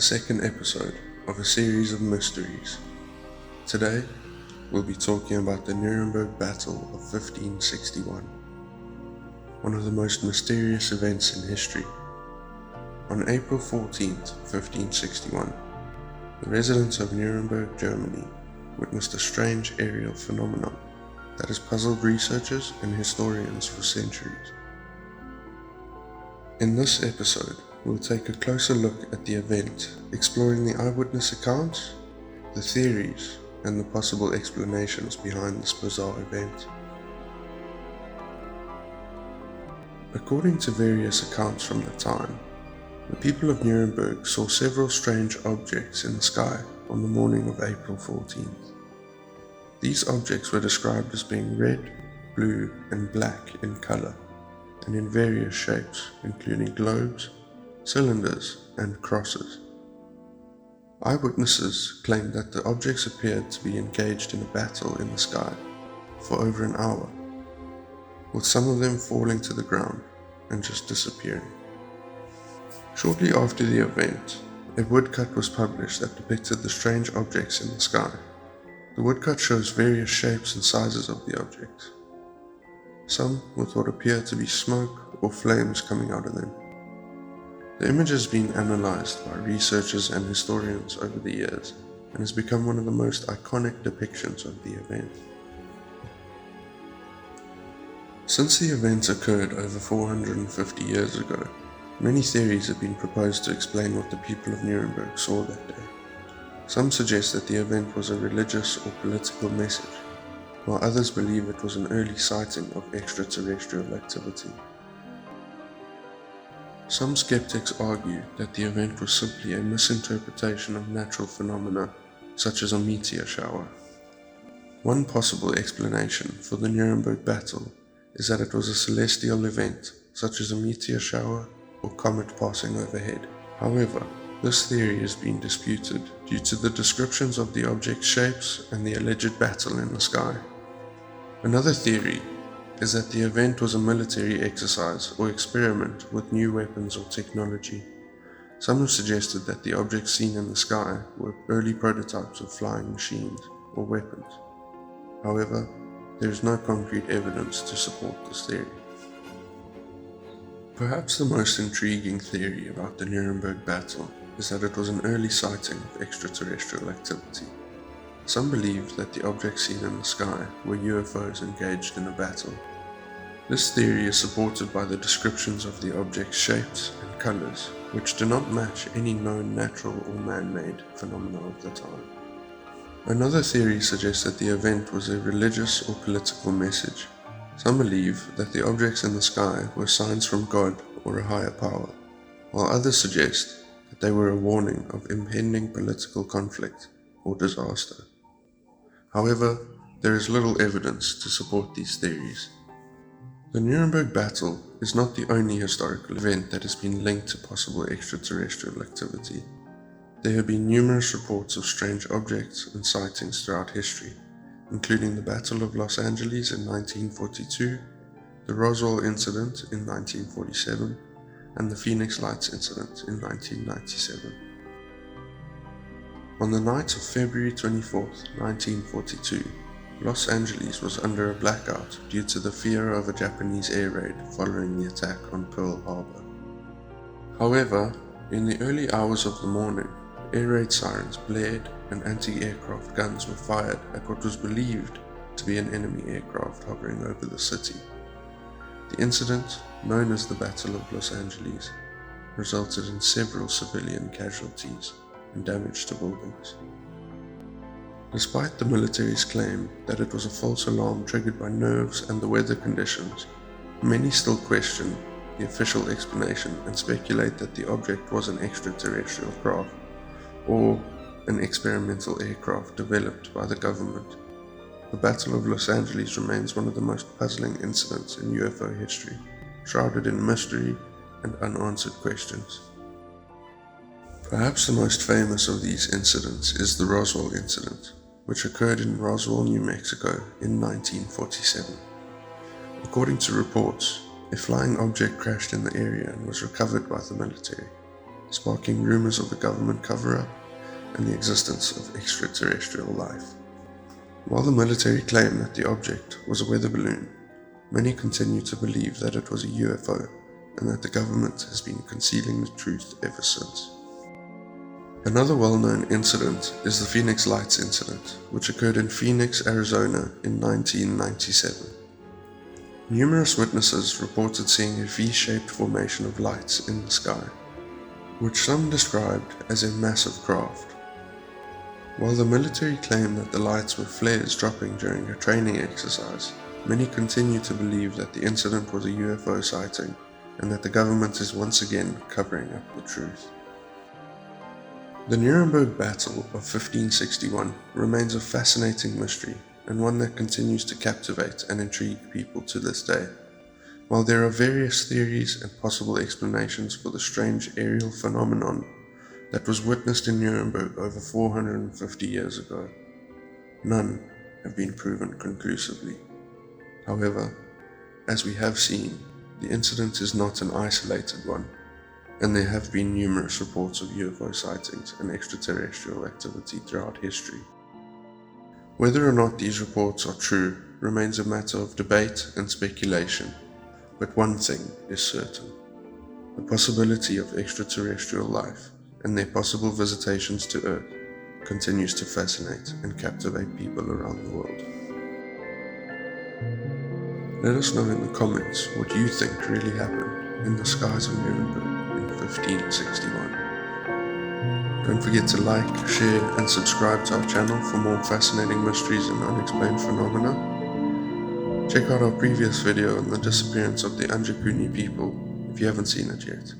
the second episode of a series of mysteries. Today, we'll be talking about the Nuremberg Battle of 1561, one of the most mysterious events in history. On April 14th, 1561, the residents of Nuremberg, Germany, witnessed a strange aerial phenomenon that has puzzled researchers and historians for centuries. In this episode, we'll take a closer look at the event, exploring the eyewitness accounts, the theories, and the possible explanations behind this bizarre event. According to various accounts from the time, the people of Nuremberg saw several strange objects in the sky on the morning of April 14th. These objects were described as being red, blue, and black in color, and in various shapes, including globes, cylinders, and crosses. Eyewitnesses claimed that the objects appeared to be engaged in a battle in the sky for over an hour, with some of them falling to the ground and just disappearing. Shortly after the event, a woodcut was published that depicted the strange objects in the sky. The woodcut shows various shapes and sizes of the objects, some with what appear to be smoke or flames coming out of them. The image has been analyzed by researchers and historians over the years and has become one of the most iconic depictions of the event. Since the event occurred over 450 years ago, many theories have been proposed to explain what the people of Nuremberg saw that day. Some suggest that the event was a religious or political message, while others believe it was an early sighting of extraterrestrial activity. Some skeptics argue that the event was simply a misinterpretation of natural phenomena, such as a meteor shower. One possible explanation for the Nuremberg Battle is that it was a celestial event, such as a meteor shower or comet passing overhead. However, this theory has been disputed due to the descriptions of the object's shapes and the alleged battle in the sky. Another theory is that the event was a military exercise or experiment with new weapons or technology. Some have suggested that the objects seen in the sky were early prototypes of flying machines or weapons. However, there is no concrete evidence to support this theory. Perhaps the most intriguing theory about the Nuremberg Battle is that it was an early sighting of extraterrestrial activity. Some believe that the objects seen in the sky were UFOs engaged in a battle. This theory is supported by the descriptions of the object's shapes and colors, which do not match any known natural or man-made phenomena of the time. Another theory suggests that the event was a religious or political message. Some believe that the objects in the sky were signs from God or a higher power, while others suggest that they were a warning of impending political conflict or disaster. However, there is little evidence to support these theories. The Nuremberg Battle is not the only historical event that has been linked to possible extraterrestrial activity. There have been numerous reports of strange objects and sightings throughout history, including the Battle of Los Angeles in 1942, the Roswell incident in 1947, and the Phoenix Lights incident in 1997. On the night of February 24, 1942, Los Angeles was under a blackout due to the fear of a Japanese air raid following the attack on Pearl Harbor. However, in the early hours of the morning, air raid sirens blared and anti-aircraft guns were fired at what was believed to be an enemy aircraft hovering over the city. The incident, known as the Battle of Los Angeles, resulted in several civilian casualties and damage to buildings. Despite the military's claim that it was a false alarm triggered by nerves and the weather conditions, many still question the official explanation and speculate that the object was an extraterrestrial craft or an experimental aircraft developed by the government. The Battle of Los Angeles remains one of the most puzzling incidents in UFO history, shrouded in mystery and unanswered questions. Perhaps the most famous of these incidents is the Roswell incident, which occurred in Roswell, New Mexico in 1947. According to reports, a flying object crashed in the area and was recovered by the military. sparking rumors of a government cover-up and the existence of extraterrestrial life. While the military claimed that the object was a weather balloon, many continue to believe that it was a UFO and that the government has been concealing the truth ever since. Another well-known incident is the Phoenix Lights incident, which occurred in Phoenix, Arizona in 1997. Numerous witnesses reported seeing a V-shaped formation of lights in the sky, which some described as a massive craft. While the military claimed that the lights were flares dropping during a training exercise, many continue to believe that the incident was a UFO sighting and that the government is once again covering up the truth. The Nuremberg Battle of 1561 remains a fascinating mystery and one that continues to captivate and intrigue people to this day. While there are various theories and possible explanations for the strange aerial phenomenon that was witnessed in Nuremberg over 450 years ago, none have been proven conclusively. However, as we have seen, the incident is not an isolated one, and there have been numerous reports of UFO sightings and extraterrestrial activity throughout history. Whether or not these reports are true remains a matter of debate and speculation, but one thing is certain: the possibility of extraterrestrial life and their possible visitations to Earth continues to fascinate and captivate people around the world. Let us know in the comments what you think really happened in the skies of Nuremberg in 1561. Don't forget to like, share and subscribe to our channel for more fascinating mysteries and unexplained phenomena. Check out our previous video on the disappearance of the Anjakuni people if you haven't seen it yet.